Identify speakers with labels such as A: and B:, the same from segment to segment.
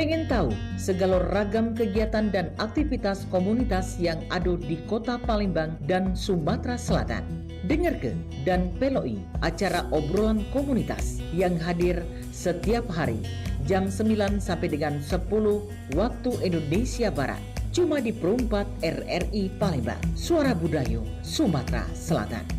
A: Pengen tahu segala ragam kegiatan dan aktivitas komunitas yang ada di Kota Palembang dan Sumatera Selatan? Dengar ke dan peloi acara obrolan komunitas yang hadir setiap hari jam 9 sampai dengan 10 waktu Indonesia Barat. Cuma di Perumpat RRI Palembang, Suara Budaya, Sumatera Selatan.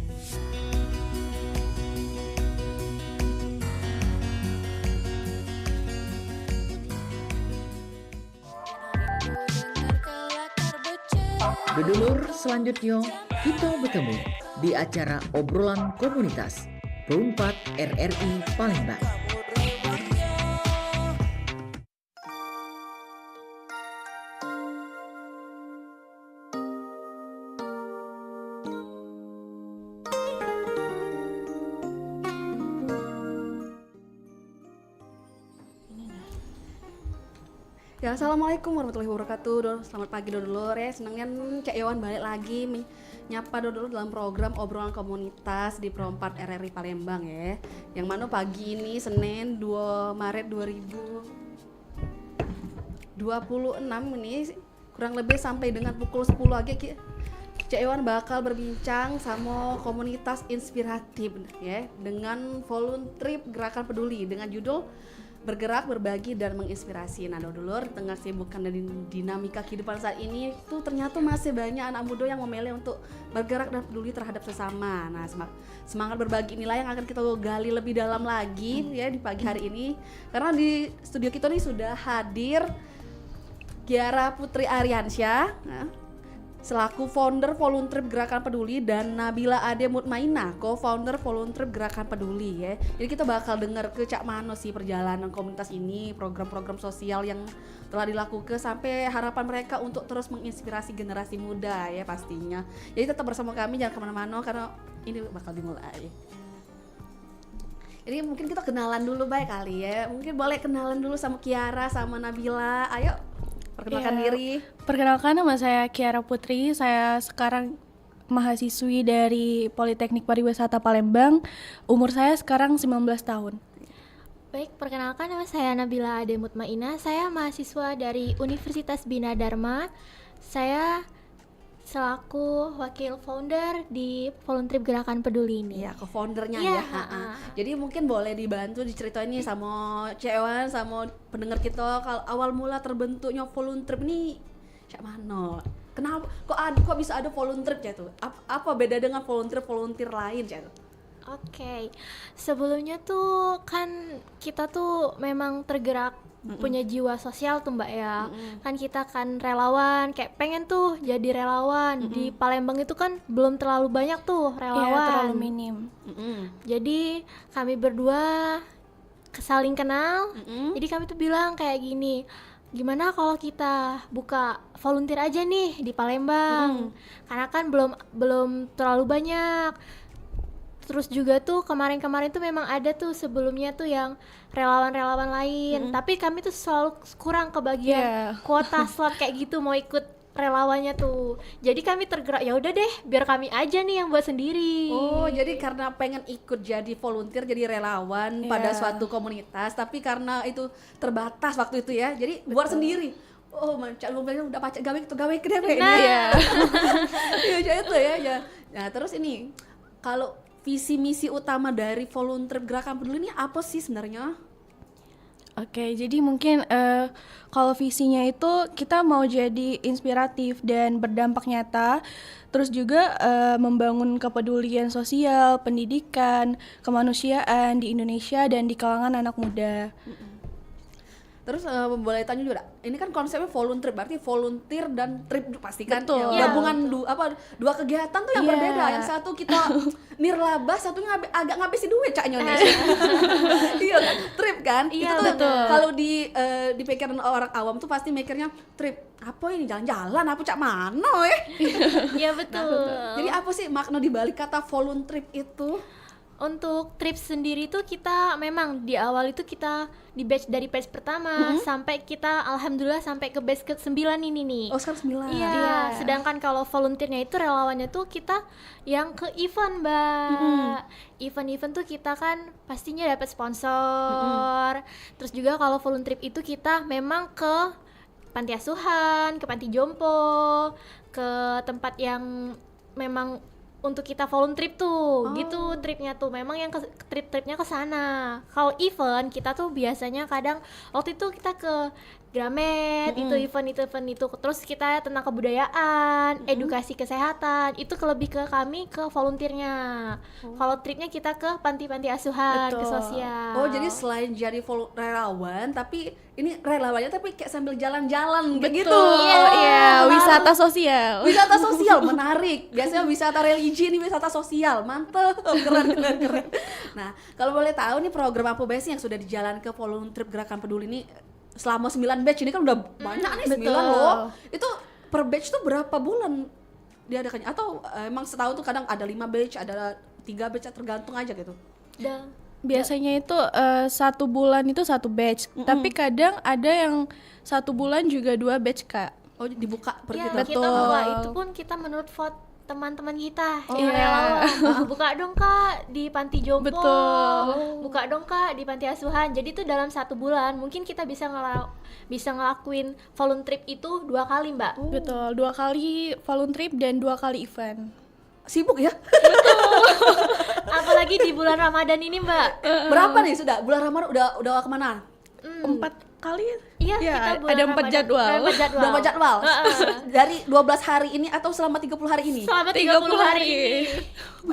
A: Bedulur selanjutnya kita bertemu di acara obrolan komunitas Perumpat RRI Palembang.
B: Ya, assalamualaikum warahmatullahi wabarakatuh. Selamat pagi dodolor ya. Senangnya Cak Yowan balik lagi nyapa dodolor dalam program obrolan komunitas di Perumpat RRI Palembang ya. Yang mana pagi ini Senin 2 Maret 2026 ini kurang lebih sampai dengan pukul 10 lagi Cak Yowan bakal berbincang sama komunitas inspiratif ya dengan volunteer Gerakan Peduli dengan judul Bergerak, Berbagi, dan Menginspirasi. Nah, dodolor, tengah sibukkan dari dinamika kehidupan saat ini tuh ternyata masih banyak anak muda yang memilih untuk bergerak dan peduli terhadap sesama. Nah, semangat berbagi inilah yang akan kita gali lebih dalam lagi ya di pagi hari ini. Karena di studio kita nih sudah hadir Kiara Putri Aryansyah selaku founder volunteer Gerakan Peduli dan Nabila Ade Mutmainah co-founder volunteer Gerakan Peduli ya. Jadi kita bakal dengar ke Cak Mano sih perjalanan komunitas ini, program-program sosial yang telah dilakukan sampai harapan mereka untuk terus menginspirasi generasi muda ya pastinya. Jadi tetap bersama kami, jangan kemana-mana karena ini bakal dimulai. Jadi mungkin kita kenalan dulu baik kali ya. Mungkin boleh kenalan dulu sama Kiara sama Nabila. Ayo perkenalkan diri.
C: Perkenalkan, nama saya Kiara Putri. Saya sekarang mahasiswi dari Politeknik Pariwisata Palembang. Umur saya sekarang 19 tahun.
D: Baik, perkenalkan, nama saya Nabila Ade Mutmainah. Saya mahasiswa dari Universitas Bina Dharma. Saya selaku wakil founder di volunteer Gerakan Peduli ini.
B: Ya, co-foundernya
D: ya.
B: Jadi mungkin boleh dibantu diceritain nih sama Cewan sama pendengar kita kalau awal mula terbentuknya volunteer ini Cak Mano. Kenapa kok bisa ada volunteer Cak tuh? Apa beda dengan volunteer lain Cak tuh?
D: Oke. Sebelumnya tuh kan kita tuh memang tergerak punya jiwa sosial tuh Mbak ya. Kan kita kan relawan, kayak pengen tuh jadi relawan. Di Palembang itu kan belum terlalu banyak tuh relawan.
C: Iya, terlalu minim.
D: Jadi kami berdua saling kenal. Jadi kami tuh bilang kayak gini, gimana kalau kita buka volunteer aja nih di Palembang. Karena kan belum terlalu banyak. Terus juga tuh kemarin-kemarin tuh memang ada tuh sebelumnya tuh yang relawan-relawan lain, tapi kami tuh selalu kurang kebagian kuota slot kayak gitu mau ikut relawannya tuh. Jadi kami tergerak, ya udah deh biar kami aja nih yang buat sendiri.
B: Oh, jadi karena pengen ikut jadi volunteer, jadi relawan pada suatu komunitas, tapi karena itu terbatas waktu itu ya, jadi buat sendiri. Oh, macam lu bilang udah pacak gawe kedep ini.
D: Nah.
B: Ya itu ya. Nah, terus ini kalau visi misi utama dari volunteer Gerakan Peduli ini apa sih sebenarnya?
C: Oke, jadi mungkin kalau visinya itu kita mau jadi inspiratif dan berdampak nyata, terus juga membangun kepedulian sosial, pendidikan, kemanusiaan di Indonesia dan di kalangan anak muda.
B: Terus boleh tanya juga, ini kan konsepnya volunteer, berarti volunteer dan trip pasti kan
C: Betul.
B: gabungan dua kegiatan tuh yang berbeda. Yang satu kita nirlaba, satunya agak ngabisin duit Cak Indonesia. Iya kan, trip kan?
D: Iya,
B: itu tuh
D: betul.
B: kalau di pikiran orang awam tuh pasti mikirnya trip apa ini jalan-jalan apa Cak Mano
D: Iya betul.
B: Jadi apa sih makna dibalik kata volunteer itu?
D: Untuk trip sendiri tuh kita memang di awal itu kita di batch dari batch pertama sampai kita alhamdulillah sampai ke batch ke-9 ini nih.
B: Oh, sekarang 9.
D: Iya, sedangkan kalau volunteernya itu relawannya tuh kita yang ke event, Mbak. Event-event tuh kita kan pastinya dapat sponsor. Terus juga kalau volunteer itu kita memang ke panti asuhan, ke panti jompo, ke tempat yang memang untuk kita volunteer tuh, gitu tripnya tuh. Memang yang tripnya ke sana. Kalau event kita tuh biasanya kadang waktu itu kita ke Gramet, itu event itu. Terus kita tentang kebudayaan, edukasi kesehatan, itu lebih ke kami ke volunteernya. Kalau tripnya kita ke panti-panti asuhan, ke sosial.
B: Oh, jadi selain jadi relawan, tapi ini relawannya tapi kayak sambil jalan-jalan begitu.
C: Iya, wisata sosial.
B: Wisata sosial menarik. Biasanya wisata religi, ini wisata sosial. Mantep, keren. Nah, kalau boleh tahu nih program apa sih yang sudah dijalankan ke volunteer Gerakan Peduli ini selama 9 batch ini kan udah banyak nih, 9 loh. Itu per batch tuh berapa bulan diadakannya? Atau emang setahun tuh kadang ada 5 batch, ada 3 batch, tergantung aja gitu?
C: Biasanya itu 1 bulan itu 1 batch, tapi kadang ada yang 1 bulan juga 2 batch, Kak.
B: Oh, dibuka per
D: Iya,
B: gitu.
D: kita buka itu pun kita menurut vote teman-teman kita yang relawan. Buka dong Kak di panti jompo. Buka dong Kak di panti asuhan. Jadi itu dalam 1 bulan mungkin kita bisa ngelakuin volunteer itu 2 kali, Mbak.
C: Betul, 2 kali volunteer dan 2 kali event.
B: Sibuk ya?
D: Apalagi di bulan Ramadan ini, Mbak.
B: Berapa nih sudah? Bulan Ramadan udah kemana?
C: 4 kali?
D: Iya,
C: Ya,
D: kita bulan
C: ada 4
D: Ramadan.
C: jadwal.
D: Ada 4 jadwal.
B: Berapa jadwal? Dari 12 hari ini atau selama 30 hari ini?
D: Selama 30 hari ini.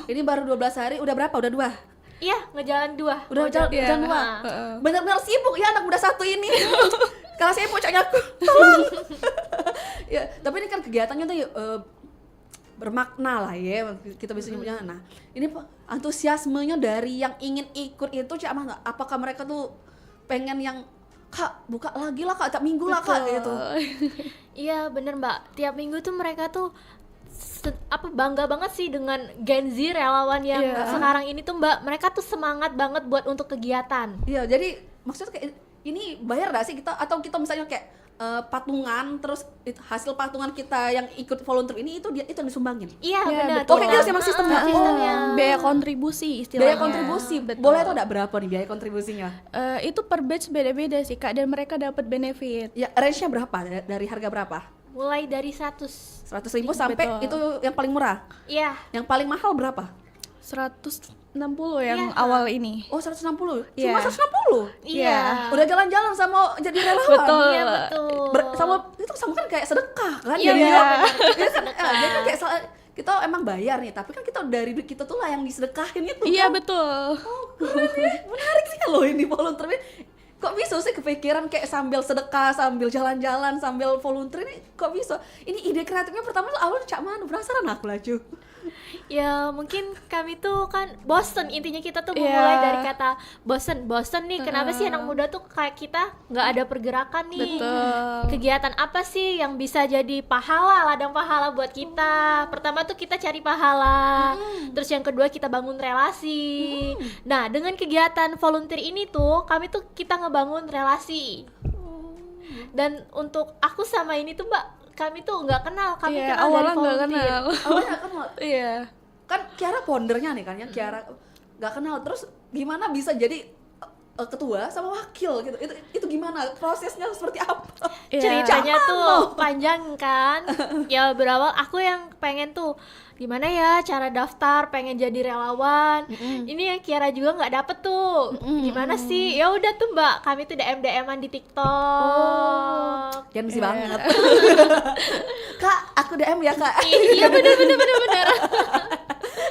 B: Ini baru 12 hari, udah berapa? Udah 2?
D: Iya, ngejalan 2.
B: Udah jalan 2? Benar-benar sibuk ya anak muda satu ini. Kalau saya pocoknya aku. Ya, tapi ini kan kegiatannya tuh bermakna lah ya, kita bisa nyebutnya. Nah, ini antusiasmenya dari yang ingin ikut itu Cak Mah, apakah mereka tuh pengen yang Kak buka lagi lah Kak, tiap minggu lah Kak gitu?
D: Iya bener Mbak, tiap minggu tuh mereka tuh bangga banget sih dengan Gen Z relawan yang sekarang ini tuh Mbak, mereka tuh semangat banget buat untuk kegiatan.
B: Iya, jadi maksudnya kayak ini bayar gak sih kita, atau kita misalnya kayak patungan, terus hasil patungan kita yang ikut volunteer ini itu disumbangin?
D: Iya
C: Ya,
D: benar.
C: betul.
B: Oke, kita memang sistemnya.
C: Biaya kontribusi istilahnya.
B: Biaya kontribusi, boleh atau enggak berapa nih biaya kontribusinya?
C: Itu per batch beda-beda sih, Kak, dan mereka dapat benefit.
B: Ya, range-nya berapa? Dari harga berapa?
D: Mulai dari 100.
B: 100.000 sampai
C: Betul.
B: itu yang paling murah.
D: Iya.
B: Yang paling mahal berapa?
C: 160 yang awal ini.
B: Oh, 160.
C: Iya.
B: Cuma 160.
D: Iya.
B: Udah jalan-jalan sama jadi relawan.
C: Betul.
D: Iya betul.
B: Sama kan kayak sedekah kan?
D: Iya,
B: Jadi
D: iya,
B: ya kan, jadi kan kayak kita emang bayar nih, tapi kan kita dari duit kita tuh lah yang disedekahin itu.
C: Iya,
B: kan?
C: betul.
B: Keren ya, menarik sih kalau ini volunteer. Kok bisa sih kepikiran kayak sambil sedekah, sambil jalan-jalan, sambil volunteer ini kok bisa? Ini ide kreatifnya pertama tuh awalnya Cak Manu, penasaran aku laju.
D: Ya mungkin kami tuh kan bosen, intinya kita tuh
C: Iya.
D: memulai dari kata bosen nih, kenapa sih anak muda tuh kayak kita nggak ada pergerakan nih.
C: Betul.
D: Kegiatan apa sih yang bisa jadi pahala, ladang pahala buat kita? Pertama tuh kita cari pahala, terus yang kedua kita bangun relasi. Nah dengan kegiatan volunteer ini tuh kami tuh kita ngebangun relasi. Dan untuk aku sama ini tuh Mbak, kami tuh nggak kenal, kami
C: Iya,
D: kenal dari
C: awalnya nggak
D: volunteer.
C: kenal.
B: Awalnya kan
C: Iya.
B: Kiara foundernya nih kan ya, Kiara nggak kenal, terus gimana bisa jadi ketua sama wakil gitu? Itu gimana prosesnya, seperti apa?
C: Iya.
D: Ceritanya tuh panjang kan. Ya berawal aku yang pengen tuh gimana ya cara daftar pengen jadi relawan. Ini yang Kiara juga nggak dapet tuh. Gimana sih? Ya udah tuh Mbak, kami tuh DM-an di TikTok.
B: Gen Z banget. Kak, aku DM ya Kak.
D: Iya bener.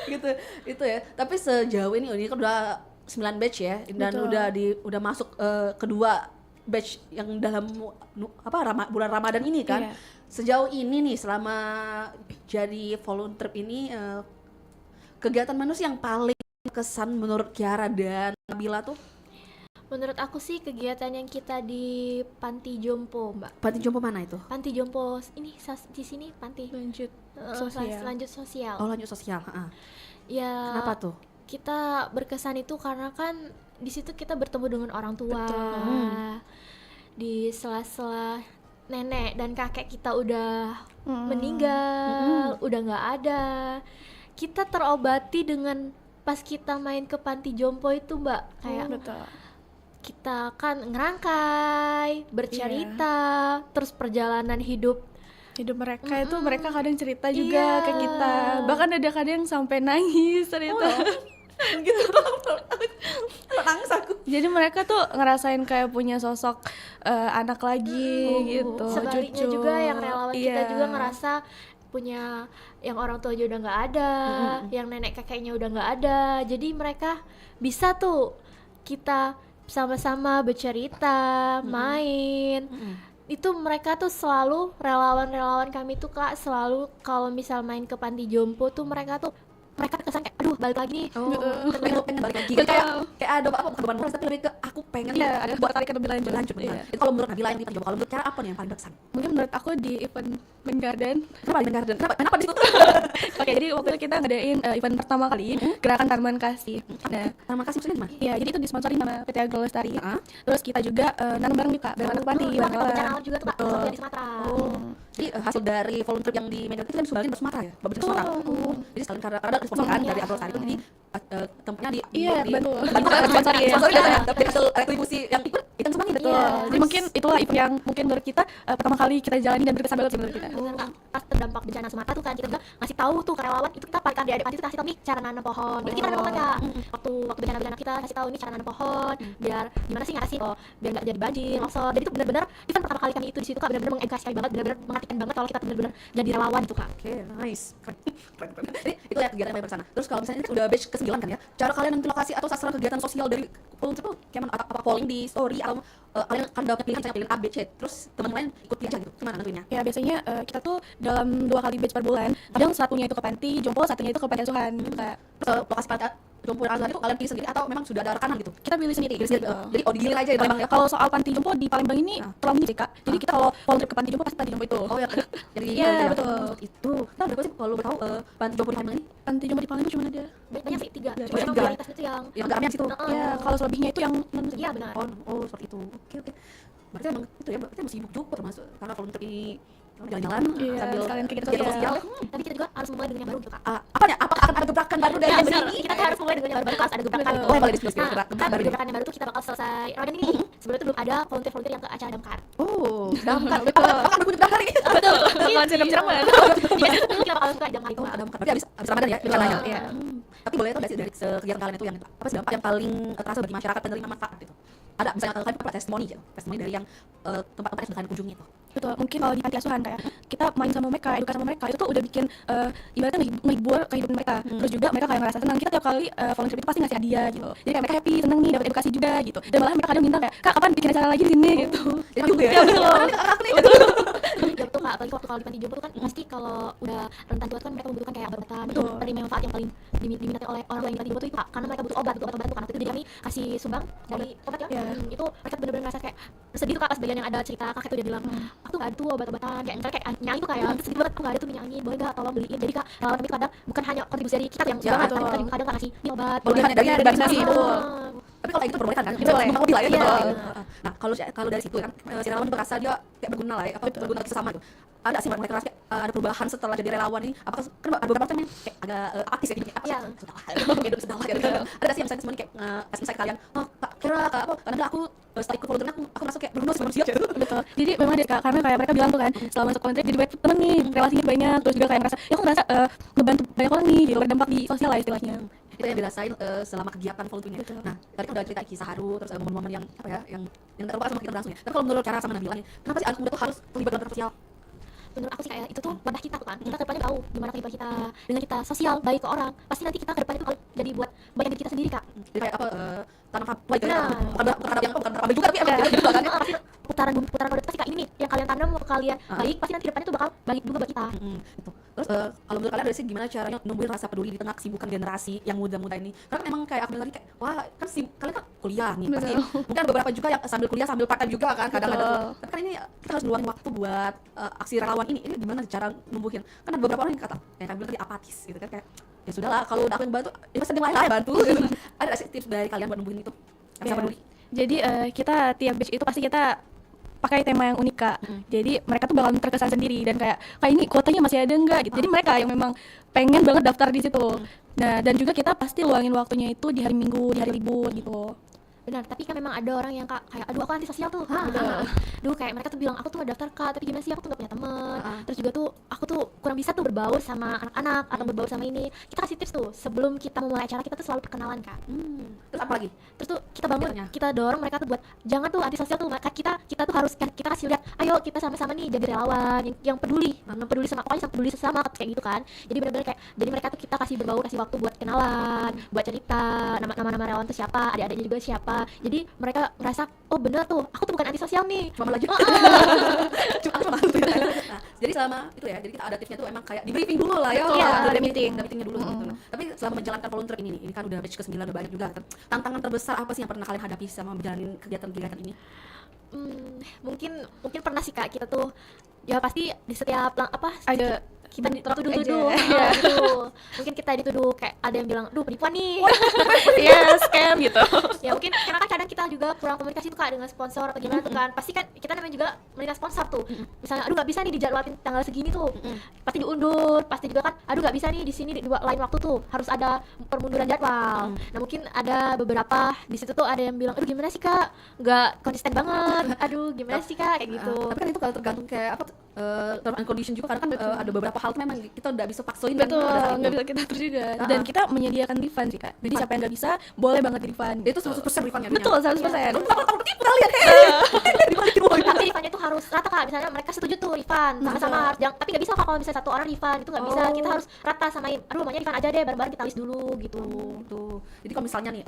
B: Gitu itu ya. Tapi sejauh ini kan udah 9 batch ya, dan
C: Betul.
B: udah masuk kedua batch yang dalam bulan Ramadan ini kan.
C: Iya.
B: Sejauh ini nih selama jadi volunteer ini kegiatan mana sih yang paling kesan menurut Kiara dan Nabila tuh?
D: Menurut aku sih kegiatan yang kita di Panti Jompo Mbak.
B: Panti jompo mana itu?
D: Panti Jompo ini di sini panti
C: Lanjut
D: sosial.
C: sosial.
D: Lanjut sosial.
B: Oh, lanjut sosial.
D: Ya
B: Kenapa tuh?
D: kita berkesan itu karena kan di situ kita bertemu dengan orang tua. Di sela-sela nenek dan kakek kita udah meninggal, udah nggak ada. Kita terobati dengan pas kita main ke panti jompo itu, Mbak. Kayak
C: Betul.
D: kita kan ngerangkai, bercerita, terus perjalanan hidup.
C: Mereka itu mereka kadang cerita juga
D: Iya.
C: ke kita. Bahkan ada kadang sampai nangis ternyata.
B: Gitu. Nangis aku.
C: Jadi mereka tuh ngerasain kayak punya sosok anak lagi gitu.
D: Sebaliknya
C: cucu.
D: juga yang relawan kita
C: Iya.
D: juga ngerasa punya yang orang tua aja udah nggak ada, yang nenek kakeknya udah nggak ada. Jadi mereka bisa tuh kita sama-sama bercerita, main. Itu mereka tuh selalu relawan-relawan kami tuh Kak, selalu kalau misal main ke panti jompo tuh mereka kesan kayak aduh balik lagi nih.
B: Pengen balik lagi. Kayak ada apa bukan beban moral tapi lebih ke aku pengen
C: Iya, ada buat tarikan lebih lanjut.
B: Iya. Itu kalau menurut Nabila yang kita coba, kalau menurut cara apa nih yang paling berkesan?
C: Mungkin menurut aku di event Main Garden.
B: Kenapa di Garden? Kenapa di situ?
C: Oke, jadi waktu itu kita ngadain event pertama kali Gerakan Taman Kasih. Nah,
B: Terima kasih maksudnya gimana?
C: iya, jadi itu disponsori sama PT Agro Lestari. Terus kita juga nanam bareng juga bareng anak panti, bareng
D: bencana
C: relawan.
D: alam juga tuh Kak, seperti di Sumatera.
B: Jadi hasil dari volunteer yang di Medan itu kan Sumbangin ke Sumatera ya? Bapak Sumatera. Jadi sekalian karena ada sponsor kan dari Agro Lestari itu, jadi tempatnya di
C: Iya, bantu.
B: Bantu kan sponsori ya. Sponsori
C: Iya.
B: biasanya dapat hasil retribusi yang ikut ikan Sumbangin betul.
C: Iya, jadi mungkin itulah event yang mungkin menurut kita pertama kali kita jalani dan berkesan banget sih menurut kita.
D: Bener Kak, pas terdampak bencana Sumatera tuh kan kita juga ngasih tahu tuh ke relawan itu kita pakai adik-adik panti itu kasih tahu nih cara nanam pohon. Jadi kita nanam pohon Kak. Waktu bencana kita kasih tahu nih cara nanam pohon biar gimana sih ngasih biar nggak jadi banjir, longsor. Jadi itu benar-benar event pertama kali kami itu di situ Kak, benar-benar mengedukasi kami banget, benar-benar mengartikan banget kalau kita benar-benar jadi relawan itu Kak.
B: Oke, nice. Keren. Jadi itu ya kegiatan yang paling bersana. Terus kalau misalnya ini udah batch ke-9 kan ya, cara kalian nentuin lokasi atau sasaran kegiatan sosial dari volunteer tuh kayak mana? Apa polling di story atau kalian kan dapat pilihan, saya pilih A, B, C, terus teman lain ikut pilih aja gitu. Gimana nentuinnya?
C: Ya biasanya kita tuh dalam 2 kali batch per bulan. Kadang satunya itu ke panti jompo, satunya itu ke panti asuhan gitu Kak.
B: Terus lokasi panti jompo yang itu kalian pilih sendiri atau memang sudah ada rekanan gitu?
C: Kita pilih sendiri.
B: Pilih sendiri. Jadi digilir aja di Palembang ya.
C: Kalau soal panti jompo di Palembang ini terlalu sih Kak. Jadi kita kalau volunteer ke panti jompo pasti panti jompo itu.
B: Oh ya, jadi
C: Iya, betul.
B: Itu. Nah, berapa sih kalau boleh tahu panti jompo di Palembang ini?
C: Panti jompo di Palembang cuma ada.
D: Banyak sih 3.
C: Cuma
D: Cuma yang
B: tiga.
D: prioritas itu yang
B: Yang enggak yang situ.
C: Ya, kalau selebihnya itu yang
D: iya benar.
B: Oh, seperti itu. Oke. Berarti emang itu ya, berarti emang sibuk juga termasuk karena volunteer di jalan-jalan
C: Iya,
B: sambil
C: sekalian kegiatan
B: kegiatan
C: sosial.
B: sosial.
D: Tapi kita juga harus memulai dengan yang baru gitu Kak.
B: Apanya? Apakah akan ada gebrakan baru dari
D: Ya,
B: yang
D: benar.
B: ini?
D: Kita harus mulai dengan yang baru harus ada gebrakan.
B: Oh, yang boleh diskusi
D: Nah,
B: gebrakan
D: kan
B: baru.
D: gebrakan yang baru tuh kita bakal selesai Ramadan ini. Sebelum itu belum ada volunteer yang ke acara damkar.
B: Oh, damkar. Apakah berkunjung damkar ini?
C: Betul. Bakalan siram-siraman.
D: Iya, kita bakal ke damkar itu.
B: Oh, damkar. Berarti habis Ramadan ya rencananya.
C: Iya.
B: Tapi boleh tahu nggak sih dari kegiatan kalian itu yang apa sih dampak yang paling terasa bagi masyarakat penerima manfaat itu? Ada misalnya kalian pernah testimoni aja, testimoni dari yang tempat-tempat yang sudah kalian kunjungi itu.
C: Betul, mungkin kalau di panti asuhan kayak kita main sama mereka, edukasi sama mereka itu tuh udah bikin ibaratnya menghibur kehidupan mereka. Terus juga mereka kayak ngerasa senang, kita tiap kali volunteer itu pasti ngasih hadiah gitu. Jadi kayak mereka happy, senang nih dapat edukasi juga gitu. Dan malah mereka kadang minta kayak, "Kak, kapan bikin acara lagi di sini?" gitu.
B: Jadi juga ya.
C: Iya, betul.
D: Ya betul Kak, apalagi waktu kalau di panti jompo tuh kan pasti kalau udah rentan tua kan mereka membutuhkan kayak obat-obatan, itu penerima manfaat yang paling diminati oleh orang tua yang di panti jompo tuh itu Kak, karena mereka butuh obat-obatan tuh kan. Waktu itu jadi kami kasih sumbang dari obat ya. Itu mereka benar-benar ngerasa kayak sedih tuh Kak pas bagian yang ada cerita kakek tuh dia bilang, "Aku tuh gak ada tuh obat-obatan." Kayak misalnya kayak nyanyi tuh kayak sedih banget, "Aku gak ada tuh minyak angin, boleh gak tolong beliin." Jadi Kak, kami itu kadang bukan hanya kontribusi dari kita yang sumbang, tapi kita juga kadang ngasih ini obat.
B: Kelebihan dari
C: donasi itu.
B: Tapi kalau kayak gitu perbolehkan kan?
C: Itu boleh.
B: Memang lebih lah ya.
C: Iya.
B: Gitu. Nah, kalau dari situ kan si relawan itu merasa dia kayak berguna lah ya, apa berguna kita sama gitu. Ada sih mereka ngerasa ada perubahan setelah jadi relawan ini. Apakah kan ada beberapa orang yang kayak agak apatis ya gitu.
D: Iya.
B: Hidup sudah lah gitu. Ada sih yang misalnya semuanya kayak kasih insight kalian, "Oh, Kak, kira apa? Karena aku setelah ikut volunteer aku merasa kayak berguna sih manusia."
C: Betul. Jadi memang ada Kak, karena kayak mereka bilang tuh kan, setelah masuk volunteer jadi banyak temen nih, relasinya banyak, terus juga kayak merasa, ya aku ngerasa ngebantu banyak orang nih, gitu, berdampak di sosial lah istilahnya.
B: Itu yang dirasain selama kegiatan volunteernya. Nah, tadi kan udah cerita kisah haru, terus momen-momen yang apa ya, yang tak terlupakan sama kita langsung ya. Tapi kalau menurut cara sama Nabila nih, kenapa sih anak muda tuh harus terlibat dalam sosial?
D: Menurut aku sih kayak itu tuh wadah kita tuh kan, kita kedepannya tahu gimana kehidupan kita dengan kita sosial baik ke orang, pasti nanti kita kedepannya tuh jadi buat bagian diri kita sendiri Kak.
B: Jadi kayak apa tanam apa gitu ya.
D: Nah.
B: Bukan harap yang bukan harap juga tapi emang gitu juga kan ya.
D: Pasti putaran roda pasti kayak ini nih yang kalian tanam mau kalian baik pasti nanti depannya tuh bakal baik juga buat kita.
B: Gitu. Terus kalau menurut kalian dari sih gimana caranya numbuhin rasa peduli di tengah kesibukan generasi yang muda-muda ini? Karena memang kayak aku bilang tadi kayak wah kan kalian kan kuliah nih pasti. Mungkin ada beberapa juga yang sambil kuliah sambil part-time juga kan kadang-kadang. Tapi kan ini kita harus luangin waktu buat aksi relawan ini. Ini gimana cara numbuhin? Karena beberapa orang yang kata kayak bilang tadi apatis gitu kan kayak ya sudahlah, kalau udah aku yang bantu ya pasti yang lain bantu. Ada nggak sih tips dari kalian buat numbuhin itu yang bisa peduli?
C: Jadi kita tiap batch itu pasti kita pakai tema yang unik Kak. Jadi mereka tuh bakal terkesan sendiri dan kayak ini kuotanya masih ada enggak gitu. Jadi mereka yang memang pengen banget daftar di situ. Nah, dan juga kita pasti luangin waktunya itu di hari Minggu, di hari libur gitu.
D: Benar, tapi kan memang ada orang yang kayak aduh aku anti sosial tuh. Duh kayak mereka tuh bilang aku tuh mau daftar Kak, tapi gimana sih aku tuh gak punya teman. Terus juga tuh aku tuh kurang bisa tuh berbaur sama anak-anak atau berbaur sama ini. Kita kasih tips tuh sebelum kita memulai acara kita tuh selalu perkenalan Kak.
B: Terus apa lagi?
D: Terus tuh kita bangun, kita dorong mereka tuh buat jangan tuh anti sosial tuh. Maka kita tuh harus kita kasih lihat, ayo kita sama-sama nih jadi relawan yang peduli, peduli sama pokoknya peduli sesama kayak gitu kan. Jadi benar-benar kayak jadi mereka tuh kita kasih berbaur, kasih waktu buat kenalan, buat cerita nama-nama relawan tuh siapa, adik-adiknya juga siapa. Jadi mereka ngerasa oh bener tuh aku tuh bukan anti sosial nih,
B: Cuma lagi. Cuma nah, jadi selama itu ya, jadi kita ada tipsnya tuh emang kayak di briefing dulu lah ya.
C: Iya,
B: ada
C: meetingnya
B: dulu gitu. Tapi selama menjalankan volunteer ini kan udah batch ke-9 udah banyak juga. Tantangan terbesar apa sih yang pernah kalian hadapi sama menjalani kegiatan-kegiatan ini?
D: mungkin pernah sih Kak, kita tuh ya pasti di setiap
C: Ada
D: kita dituduh
C: aja.
D: gitu. Mungkin kita dituduh kayak ada yang bilang duh penipuan nih.
C: Iya, scam gitu.
D: Ya mungkin karena kan kadang kita juga kurang komunikasi tuh Kak dengan sponsor atau gimana tuh kan. Pasti kan kita namanya juga meminta sponsor tuh. Misalnya aduh nggak bisa nih dijadwalin tanggal segini tuh. Pasti diundur, pasti juga kan aduh nggak bisa nih di sini di lain waktu tuh. Harus ada permunduran jadwal. Nah, mungkin ada beberapa di situ tuh ada yang bilang aduh gimana sih Kak? Nggak konsisten banget. Aduh gimana sih Kak kayak gitu.
B: Tapi kan itu kalau tergantung kayak apa term and condition juga, karena kan ada beberapa hal tuh memang kita udah bisa paksain.
C: Betul, nggak bisa kita atur juga. Dan kita menyediakan refund sih Kak. Jadi siapa yang nggak bisa boleh banget di refund.
B: Itu 100% refundnya.
C: Betul, 100%.
B: Kalau ketipu kalian.
D: Tapi refundnya tuh harus rata Kak. Misalnya mereka setuju tuh refund sama-sama harus tapi nggak bisa Kak kalau misalnya satu orang refund itu nggak bisa. Kita harus rata samain. Aduh maunya refund aja deh, bareng-bareng kita list dulu gitu.
B: Tuh. Jadi kalau misalnya nih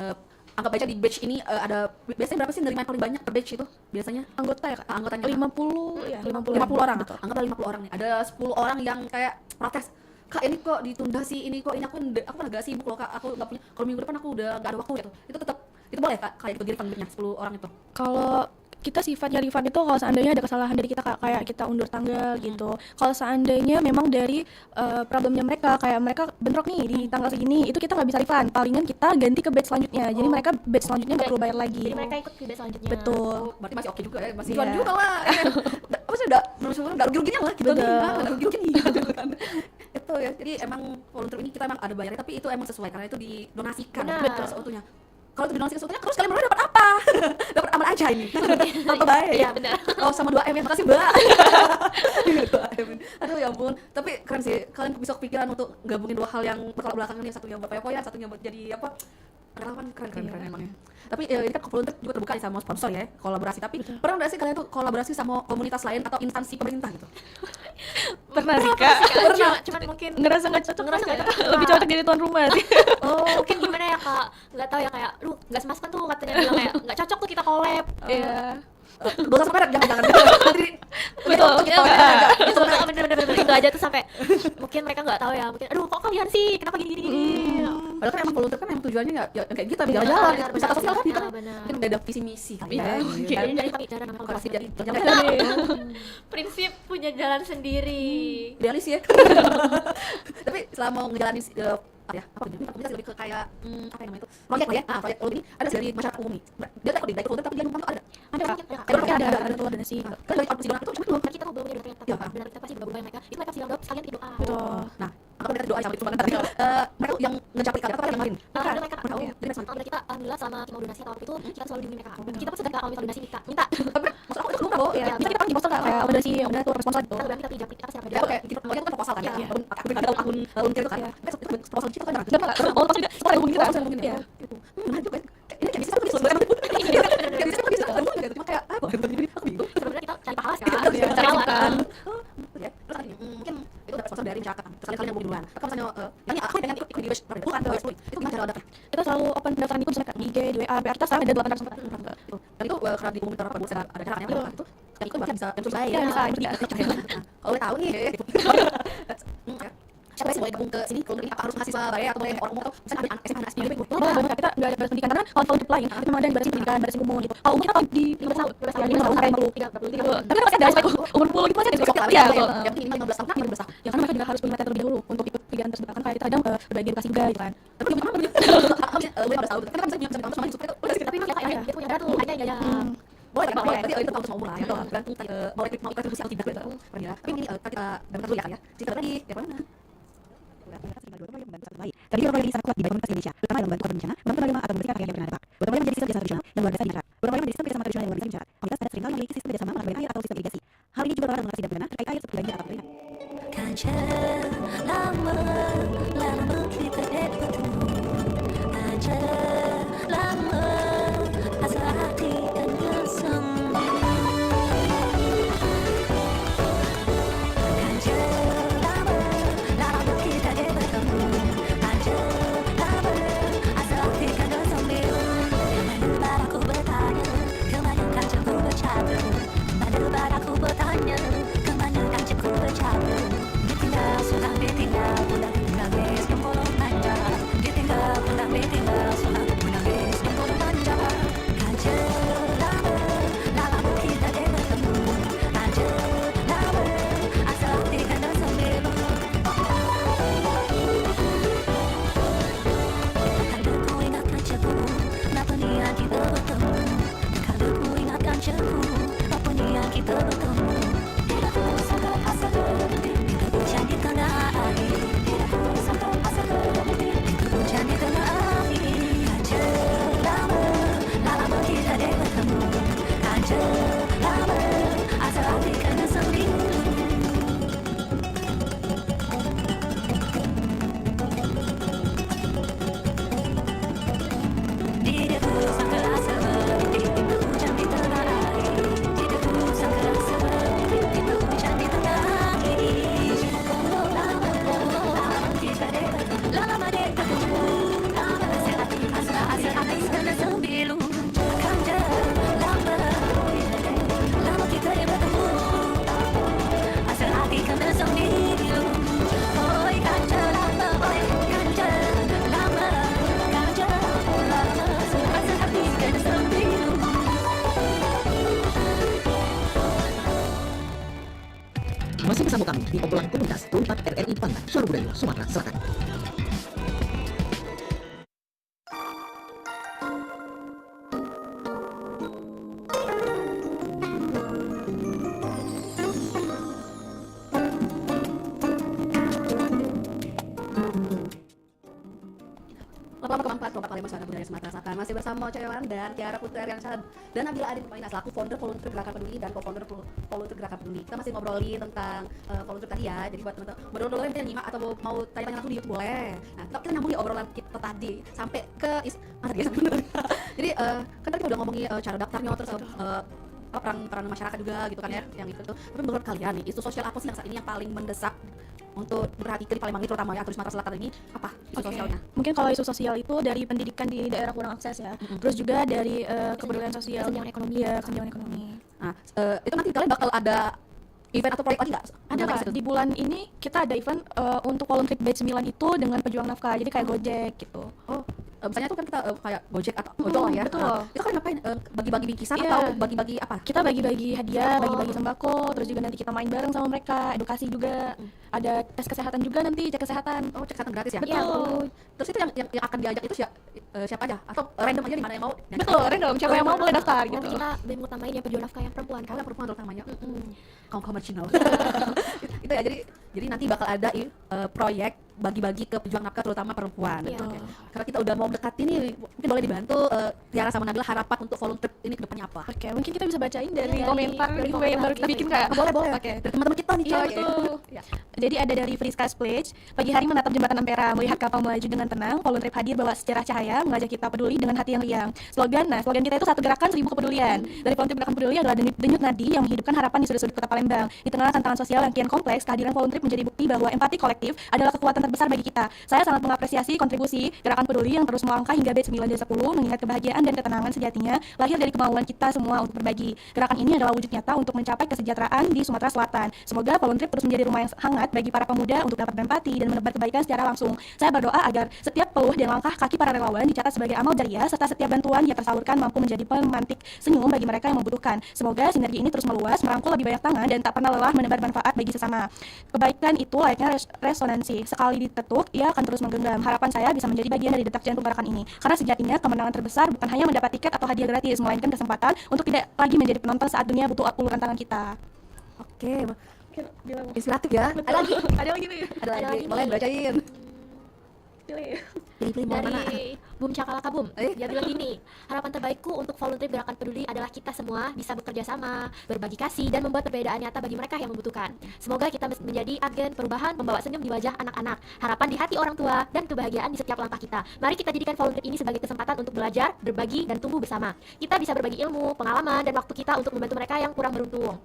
B: anggap aja di batch ini ada biasanya berapa sih nerima yang paling banyak per batch itu biasanya?
C: Anggota ya Kak?
B: Anggotanya
C: 50 ya,
B: 50 orang.
C: Betul.
B: Anggaplah 50 orang nih. Ada 10 orang yang kayak protes. Kak ini kok ditunda sih, ini kok ini aku kan agak sibuk loh Kak, aku nggak punya, kalau minggu depan aku udah nggak ada waktu gitu. Itu tetap itu boleh Kak kayak gitu di refundnya 10 orang itu.
C: Kalau kita sifatnya refund itu kalau seandainya ada kesalahan dari kita Kak, kayak kita undur tanggal gitu. Kalau seandainya memang dari problemnya mereka, kayak mereka bentrok nih di tanggal segini, itu kita nggak bisa refund. Palingan kita ganti ke batch selanjutnya. Jadi mereka batch selanjutnya nggak perlu bayar lagi.
D: Jadi mereka ikut ke batch selanjutnya.
C: Betul.
B: Berarti masih oke juga ya, masih
C: Iya.
B: jual juga lah. Apa sih udah rugi-ruginya lah kita nih. Udah rugi-ruginya kan. Itu ya. Jadi emang volunteer ini kita emang ada bayarnya, tapi itu emang sesuai karena itu didonasikan.
D: Benar.
B: Sesuatunya. Kalau itu didonasikan sesuatunya terus kalian berdua dapat apa? Dapat aman aja ini. Apa baik?
D: Iya benar.
B: Oh sama 2M ya, makasih Mbak. 2M. Aduh ya ampun, tapi keren sih kalian bisa kepikiran untuk gabungin dua hal yang bertolak belakang ini, satunya buat poya-poya, satunya buat jadi apa? Relawan. Keren emangnya. Tapi ini kan volunteer juga terbuka nih sama sponsor ya, kolaborasi. Tapi pernah nggak sih kalian tuh kolaborasi sama komunitas lain atau instansi pemerintah gitu?
C: Pernah sih Kak.
D: Cuman mungkin
C: Ngerasa nggak cocok.
D: Ngerasa nggak cocok.
C: Lebih cocok jadi tuan rumah sih.
D: mungkin gimana ya Kak, nggak tahu ya kayak lu nggak semaskan tuh katanya bilang kayak nggak cocok tuh kita collab.
C: Iya.
B: Dosa sama merek jangan.
C: Betul.
D: Bener itu aja tuh sampai mungkin mereka nggak tahu ya, mungkin aduh kok kalian sih kenapa gini.
B: Padahal kan emang volunteer kan emang tujuannya ya kayak kita jalan-jalan gitu, wisata sosial kan kita.
D: Benar.
B: Mungkin beda visi misi kali ya.
D: Jadi dari cara namanya
B: Kolaborasi
D: kolaborasi
B: jadi
D: prinsip punya jalan sendiri.
B: idealis ya. Tapi selama ngejalanin apa ya komunitas lebih ke kayak apa yang namanya itu proyek lah ya. Proyek kalau ini ada dari masyarakat umum nih, dia tak ikut volunteer tapi dia numpang tuh ada
C: Ada keluar donasi.
B: kan dari persidangan itu cuma
D: Kan kita tuh belum punya doa
B: Iya.
D: benar kita pasti berdoa mereka itu mereka bilang doa sekalian kita doa.
C: Betul.
B: nah aku mereka doa sama itu mereka tuh yang ngejapri kalian apa yang kemarin
D: Ada mereka
B: Oh,
D: tahu.
B: jadi mereka
D: Alhamdulillah kita alhamdulillah selama kita mau donasi atau apa itu kita selalu dihubungi mereka. Kita pun sedekah kalau misal donasi minta.
B: tapi maksud aku itu lupa loh
C: Iya, bisa kita di poster Kak, kayak udah sih udah tuh sponsor gitu.
D: Kita berarti kita tidak kita siapa
B: ya kayak kita proyek itu kan proposal kan ya akun volunteer itu kan itu proposal itu kan
C: Dan Kak, oh pas juga setelah hubungin kita. Iya.
B: gitu menarik juga ini kayak bisa tulis kayak bisa cuma kayak apa aku bingung
D: sebenarnya kita cari pahala kan.
B: Iya,
C: cari
D: Pahala.
C: kan.
B: ya terus tadi mungkin itu dapat sponsor dari masyarakat terus kalian mau duluan tapi misalnya ini aku pengen ikut di batch berapa bukan batch itu gimana cara daftar
C: Kita selalu open pendaftaran itu misalnya Kak, di IG, di WA, BR, sekarang ada 8 narasumber.
B: dan itu karena di komunitas apa ada caranya itu dan itu berarti bisa
C: Iya, bisa.
B: kalau boleh tahu nih siapa sih boleh gabung ke sini? Kalau ini apa harus mahasiswa baik atau boleh orang umum atau misalnya ada SMA anak SPB?
C: Boleh, kita nggak ada batas pendidikan karena kalau volunteer lain itu memang ada yang batasin pendidikan, batasin umur gitu. Kalau umur kita di 15 tahun, ya ini nggak usah 40. Tapi kan masih ada aspek umur 10 gitu masih ada aspek. Iya, betul.
B: Yang penting 15 tahun, 15 tahun.
C: Ya karena mereka juga harus punya materi terlebih dahulu untuk ikut kegiatan tersebut kan kayak kita kadang berbagi edukasi juga gitu kan.
B: Tapi gimana boleh 15 tahun? Kan bisa dibantu sama supaya
D: Tapi memang ya dia punya berat tuh aja ya.
B: boleh kan boleh tapi itu tahu semua umur lah ya tergantung boleh mau kontribusi atau tidak gitu ya tapi ini kita dapat dulu ya kan ya cerita tadi ya mana
E: Tadi orang yang sangat kuat di bagian komunitas Indonesia, terutama dalam membantu korban bencana, membantu menerima atau memberikan pakaian yang bernada. Gotong royong menjadi sistem kerjasama tradisional yang luar biasa di masyarakat. Gotong royong menjadi sistem kerjasama tradisional yang luar biasa di masyarakat. Komunitas adat seringkali memiliki sistem kerjasama melalui air atau sistem irigasi. Hal ini juga berlaku dalam mengatasi dan bencana terkait air seperti banjir atau kekeringan.
F: Lama kita bertemu aja lama asal hati kan sendiri aja lama kita bertemu aja lama asal hati kan sendiri kemana aku bertanya kemana kacaku bercanda kemana aku bertanya kemana kacaku bercanda ditinggal sudah ditinggal pulang menangis yang bolong manja ditinggal pulang ditinggal sudah menangis yang bolong manja aja lama kita bertemu aja lama asal hati kan sendiri kalau ku ingat kacaku kenapa niat kita bertemu kalau ku ingat kacaku apa niat kita bertemu tidak ku sangka asa berhenti hujan di tengah air tidak ku sangka asa berhenti hujan di tengah air aja lama kita bertemu aja lama asal hati kan sendiri tidak ku sangka asa berhenti hujan di tengah air tidak ku sangka asa berhenti hujan di tengah air lama kita bertemu lama bertemu asal hati kan sembilu kanja lama kita bertemu asal hati kan sembilu oi kanja lama oi kanja lama kanja asal hati kan sembilu
A: Masih bersama kami di obrolan komunitas 24 RRI Pantai, Suara Budaya, Sumatera Selatan.
B: Lama keempat Kelompok Palembang Suara Budaya Sumatera Selatan masih bersama Cewan dan Tiara Putri Ariansyah dan Nabila Adin Pemaina selaku founder volunteer Gerakan Peduli dan co-founder volunteer Gerakan Peduli. Kita masih ngobrolin tentang volunteer tadi ya. Jadi buat teman-teman berdua yang nyimak atau mau tanya-tanya langsung di YouTube boleh. Nah, kita nyambung di obrolan kita tadi sampai ke jadi kan tadi kita udah ngomongin cara daftarnya terus peran masyarakat juga gitu kan ya yang itu tuh. Tapi menurut kalian nih isu sosial apa sih yang saat ini yang paling mendesak untuk diperhatikan di Palembang ini terutama ya atau di Sumatera Selatan ini apa isu sosialnya?
C: Mungkin kalau isu sosial itu dari pendidikan di daerah kurang akses ya. Terus juga dari kepedulian sosial,
D: kesenjangan ekonomi.
C: ya, kesenjangan ekonomi.
B: Nah, itu nanti kalian bakal ada event atau proyek lagi nggak?
C: Ada Kak, di bulan ini kita ada event untuk volunteer batch 9 itu dengan pejuang nafkah. Jadi kayak Gojek gitu.
B: Oh, misalnya tuh kan kita kayak Gojek atau ojol lah ya.
C: Betul.
B: Itu kan ngapain? Bagi-bagi bingkisan
C: Iya.
B: atau bagi-bagi apa?
C: Kita bagi-bagi hadiah, bagi-bagi sembako, terus juga nanti kita main bareng sama mereka, edukasi juga. Ada tes kesehatan juga nanti, cek kesehatan.
B: Oh, cek kesehatan gratis ya?
C: Betul.
B: Terus itu yang akan diajak itu siapa aja? Atau random aja di mana yang mau?
C: Betul, random. Siapa yang mau boleh daftar gitu.
D: Nanti kita BEM utamain ya pejuang nafkah yang perempuan
B: Kalau
D: kan.
B: yang perempuan namanya kaum marginal. Itu ya jadi nanti bakal ada proyek bagi-bagi ke pejuang nafkah terutama perempuan.
D: Iya.
B: Oke. Karena kita udah mau mendekati nih, mungkin boleh dibantu Tiara sama Nabila harapan untuk volunteer ini ke depannya apa?
C: Oke, mungkin kita bisa bacain dari
D: Iya,
C: komentar
D: dari
C: giveaway yang baru kita bikin Kak.
B: Boleh.
C: Oke.
B: Dari teman-teman kita nih,
C: Iya,
B: coy.
C: betul.
B: Ya.
C: Jadi ada dari Friska Splage, pagi hari menatap jembatan Ampera, melihat kapal melaju dengan tenang, volunteer hadir bawa secerah cahaya, mengajak kita peduli dengan hati yang riang. Slogan kita itu satu gerakan 1000 kepedulian. Dari volunteer gerakan peduli adalah denyut nadi yang menghidupkan harapan di sudut-sudut kota Palembang. Di tengah tantangan sosial yang kian kompleks, kehadiran volunteer Trip menjadi bukti bahwa empati kolektif adalah kekuatan terbesar bagi kita. Saya sangat mengapresiasi kontribusi Gerakan Peduli yang terus melangkah hingga batch 9 dan 10, mengingat kebahagiaan dan ketenangan sejatinya lahir dari kemauan kita semua untuk berbagi. Gerakan ini adalah wujud nyata untuk mencapai kesejahteraan di Sumatera Selatan. Semoga Voluntrip terus menjadi rumah yang hangat bagi para pemuda untuk dapat berempati dan menebar kebaikan secara langsung. Saya berdoa agar setiap peluh dan langkah kaki para relawan dicatat sebagai amal jariah, serta setiap bantuan yang tersalurkan mampu menjadi pemantik senyum bagi mereka yang membutuhkan. Semoga sinergi ini terus meluas, merangkul lebih banyak tangan, dan tak pernah lelah menebar manfaat bagi sesama. Kebaikan itu layaknya resonansi. Sekali ditetuk, ia akan terus menggenggam. Harapan saya bisa menjadi bagian dari detak jantung gerakan ini. Karena sejatinya kemenangan terbesar bukan hanya mendapat tiket atau hadiah gratis, melainkan kesempatan untuk tidak lagi menjadi penonton saat dunia butuh uluran tangan kita.
B: Oke, inspiratif ya. Ada lagi?
C: Ada lagi nih.
B: Ada lagi. Boleh bacain. Pilih mau mana?
D: Dari Boom Cakalaka Boom, dia bilang gini, harapan terbaikku untuk volunteer Gerakan Peduli adalah kita semua bisa bekerja sama, berbagi kasih, dan membuat perbedaan nyata bagi mereka yang membutuhkan. Semoga kita menjadi agen perubahan, membawa senyum di wajah anak-anak, harapan di hati orang tua, dan kebahagiaan di setiap langkah kita. Mari kita jadikan volunteer ini sebagai kesempatan untuk belajar, berbagi, dan tumbuh bersama. Kita bisa berbagi ilmu, pengalaman, dan waktu kita untuk membantu mereka yang kurang beruntung.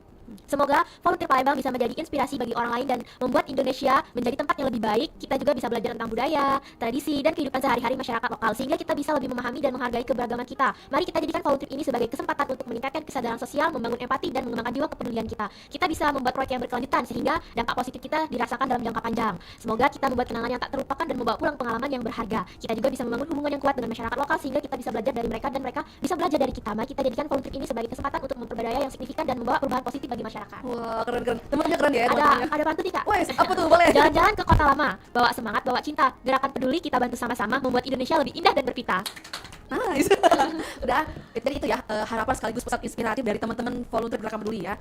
D: Semoga volunteer Palembang bisa menjadi inspirasi bagi orang lain dan membuat Indonesia menjadi tempat yang lebih baik. Kita juga bisa belajar tentang budaya, tradisi, dan kehidupan sehari-hari masyarakat lokal, sehingga kita bisa lebih memahami dan menghargai keberagaman kita. Mari kita jadikan volunteer ini sebagai kesempatan untuk meningkatkan kesadaran sosial, membangun empati, dan mengembangkan jiwa kepedulian kita. Kita bisa membuat proyek yang berkelanjutan sehingga dampak positif kita dirasakan dalam jangka panjang. Semoga kita membuat kenangan yang tak terlupakan dan membawa pulang pengalaman yang berharga. Kita juga bisa membangun hubungan yang kuat dengan masyarakat lokal sehingga kita bisa belajar dari mereka dan mereka bisa belajar dari kita. Mari kita jadikan volunteer ini sebagai kesempatan untuk memperdaya yang signifikan dan membawa perubahan positif bagi masyarakat.
B: Wah, keren. Temennya keren ya.
D: Ada pantun nih, Kak.
B: Wes, apa tuh? Boleh.
D: Jalan-jalan ke kota lama, bawa semangat, bawa cinta. Gerakan Peduli kita bantu sama-sama membuat Indonesia lebih indah dan berpita.
B: Nice. Udah, jadi itu ya harapan sekaligus pesan inspiratif dari teman-teman volunteer Gerakan Peduli ya,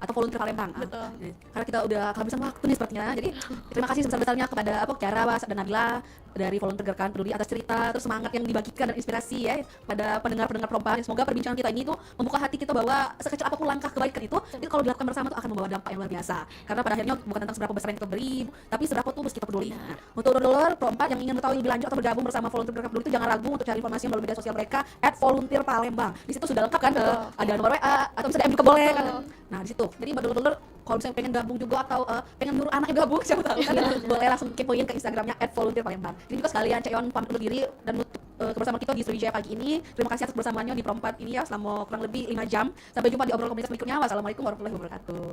B: atau volunteer Palembang.
C: Betul.
B: Karena kita udah kehabisan waktu nih sepertinya. Jadi terima kasih sebesar-besarnya kepada Kiara, Was, dan Nabila dari volunteer Gerakan Peduli atas cerita terus semangat yang dibagikan dan inspirasi ya pada pendengar-pendengar perempuan. Semoga perbincangan kita ini tuh membuka hati kita bahwa sekecil apapun langkah kebaikan itu kalau dilakukan bersama tuh akan membawa dampak yang luar biasa. Karena pada akhirnya bukan tentang seberapa besar yang kita beri, tapi seberapa tulus kita peduli. Untuk donor perempuan yang ingin mengetahui lebih lanjut atau bergabung bersama volunteer Gerakan Peduli itu jangan ragu untuk cari informasi melalui media sosial mereka @volunteerpalembang. Di situ sudah lengkap kan, ada nomor WA atau bisa DM juga boleh kan. Nah, di situ. Jadi buat donor kalau misalnya pengen gabung juga atau pengen nyuruh anaknya gabung siapa tahu kan boleh langsung kepoin ke Instagramnya @volunteerpalembang. Ini juga sekalian Cak Iwan pamit undur diri dan kebersamaan kita di Sriwijaya pagi ini. Terima kasih atas kebersamaannya di Perempat ini ya selama kurang lebih 5 jam. Sampai jumpa di obrolan komunitas berikutnya. Wassalamualaikum warahmatullahi wabarakatuh.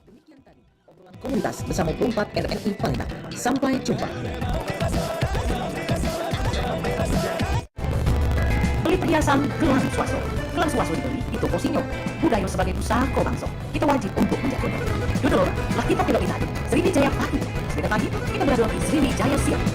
A: Demikian tadi obrolan komunitas bersama Perempat RRI Palembang. Sampai jumpa. Beli perhiasan Gelang Suwaso. Gelang Suwaso dibeli di toko Sinyo. Budaya sebagai pusako bangsa. Kita wajib untuk menjaganya. Duduk, lah kita tidak bisa. Sriwijaya pagi. Sepeda pagi, kita berjuang di Sriwijaya siang.